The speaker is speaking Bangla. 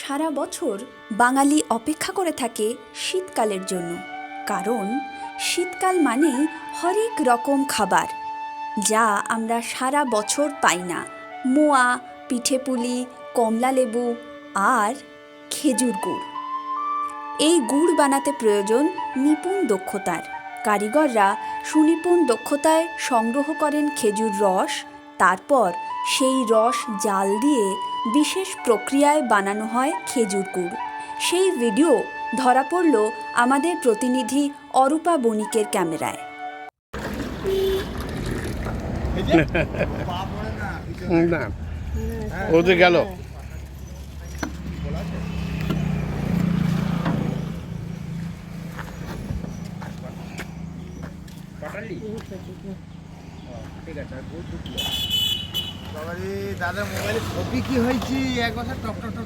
সারা বছর বাঙালি অপেক্ষা করে থাকে শীতকালের জন্য, কারণ শীতকাল মানেই হরেক রকম খাবার যা আমরা সারা বছর পাই না। মোয়া, পিঠেপুলি, কমলালেবু আর খেজুর গুড়। এই গুড় বানাতে প্রয়োজন নিপুণ দক্ষতার। কারিগররা সুনিপুণ দক্ষতায় সংগ্রহ করেন খেজুর রস, তারপর সেই রস জাল দিয়ে বিশেষ প্রক্রিয়ায় বানানো হয় খেজুর গুড়। সেই ভিডিও ধরা পড়ল আমাদের প্রতিনিধি অরূপা বণিকের ক্যামেরায়। না ওদের গেল দাদার মোবাইলে ছবি কি হয়েছে এক বছর টক টক